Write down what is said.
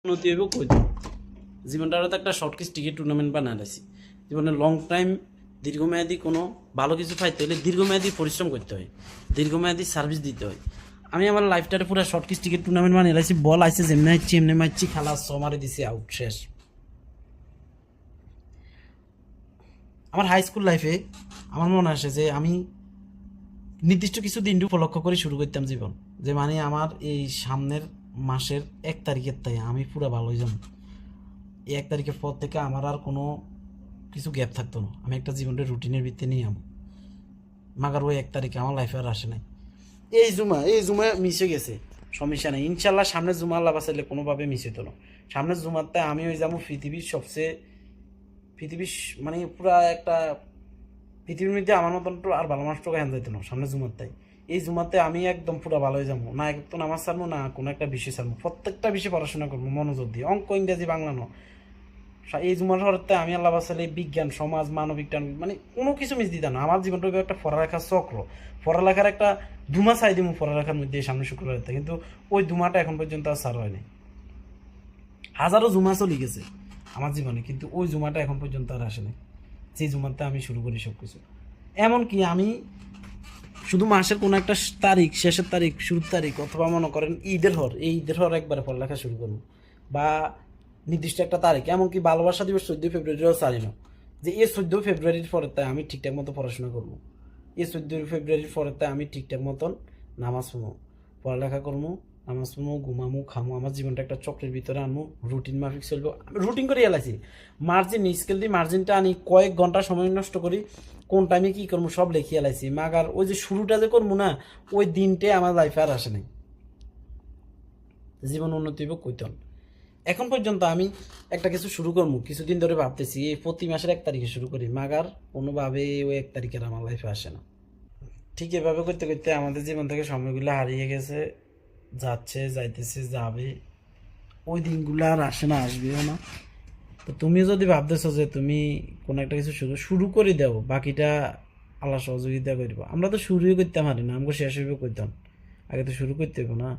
উন্নতি হইব কই জীবনটা তো একটা শর্ট কিস টিকিট টুর্নামেন্ট বানায় রাখছি। জীবনে লং টাইম দীর্ঘমেয়াদী কোনো ভালো কিছু পাইতে হলে দীর্ঘমেয়াদী পরিশ্রম করতে হয়, দীর্ঘমেয়াদী সার্ভিস দিতে হয়। আমি আমার লাইফটারে পুরো শর্ট কিস টিকিট টুর্নামেন্ট বানিয়ে রাখছি। বল আইসে যেমনি হাইছি এমনি মারছি, খেলা সমারে দিছি, আউট, শেষ। আমার হাই স্কুল লাইফে আমার মনে আসে যে আমি নির্দিষ্ট কিছু দিন উপলক্ষ করে শুরু করতাম জীবন, যে মানে আমার এই সামনের মাসের 1 তারিখের তাই আমি পুরো ভালো হয়ে যাবো। এই 1 তারিখের পর থেকে আমার আর কোনো কিছু গ্যাপ থাকতো না, আমি একটা জীবনের রুটিনের ভিত্তি নিয়ে যাবো। মাগার ওই 1 তারিখে আমার লাইফে আর আসে নাই। এই জুমা মিস হয়ে গেছে, সমস্যা নেই। ইনশাল্লাহ সামনের জুমা আল্লাহ বাঁচাইলে কোনোভাবে মিস হতো না। সামনের জুমাতে আমি ওই যাবো পৃথিবীর মানে পুরা একটা পৃথিবীর মধ্যে আমার মতন তো আর ভালো মানুষ টোকা হ্যান যাইতো না সামনের জুমারটাই। এই জুমাতে আমি একদম পুরো ভালো হয়ে যাবো, না একটু নামাজ ছাড়বো, না কোনো একটা বিষয় ছাড়বো, প্রত্যেকটা বিষয়ে পড়াশোনা করবো মনোযোগ দিয়ে, অঙ্ক ইংরেজি বাংলা ন। এই জুমার হরতে আমি আল্লাহ বাসালে বিজ্ঞান সমাজ মানবিক মানে কোনো কিছু মিস দিতাম না। আমার জীবনটা একটা পড়ালেখার চক্র, পড়ালেখার একটা ধুমা চাই দিব পড়ালেখার মধ্যে সামনে শুক্রবার, কিন্তু ওই ধুমাটা এখন পর্যন্ত আর সার হয়নি। হাজারো জুমা চলে গেছে আমার জীবনে, কিন্তু ওই জুমাটা এখন পর্যন্ত আর আসেনি, যে জুমাতে আমি শুরু করি সব কিছু। এমনকি আমি শুধু মাসের কোনো একটা তারিখ, শেষের তারিখ, শুরুর তারিখ, অথবা মনে করেন এই ঈদের হর একবারে পড়ালেখা শুরু করবো, বা নির্দিষ্ট একটা তারিখ, এমনকি ভালোবাসা দিবস 14 ফেব্রুয়ারিও চালি না যে এই 14 ফেব্রুয়ারির পরের তাই আমি ঠিকঠাক মতো পড়াশোনা করবো, এই 14 ফেব্রুয়ারির পরের তাই আমি ঠিকঠাক মতন নামাজ পড়বো, পড়ালেখা করবো, নামাজ পড়বো, ঘুমামো, খামো, আমার জীবনটা একটা চক্রের ভিতরে আনবো, রুটিন মাফিক চলবো। রুটিন করে এলাইছি, মার্জিন স্কেল দিয়ে মার্জিনটা আনি, কয়েক ঘন্টা সময় নষ্ট করি, কোন টাইমে কী করবো সব লিখিয়ে এলাইছি। মাগার ওই যে শুরুটা যে করবো না, ওই দিনটে আমার লাইফে আর আসে নাই। জীবন উন্নতি হোক কইতন। এখন পর্যন্ত আমি একটা কিছু শুরু করবো, কিছুদিন ধরে ভাবতেছি এই প্রতি মাসের 1 তারিখে শুরু করি, মাগার কোনোভাবে ওই 1 তারিখের আমার লাইফে আসে না। ঠিক এভাবে করতে করতে আমাদের জীবন থেকে সময়গুলো হারিয়ে গেছে, যাচ্ছে, যাইতেছে, যাবে, ওই দিনগুলো আর আসে না, আসবেও না। তো তুমিও যদি ভাবতেছো যে তুমি কোনো একটা কিছু শুরু করে দাও, বাকিটা আল্লাহ সহযোগিতা করবো। আমরা তো শুরুই করতে পারি না, আমাকে শেষ হইবে করতাম, আগে তো শুরু করতে হইব না।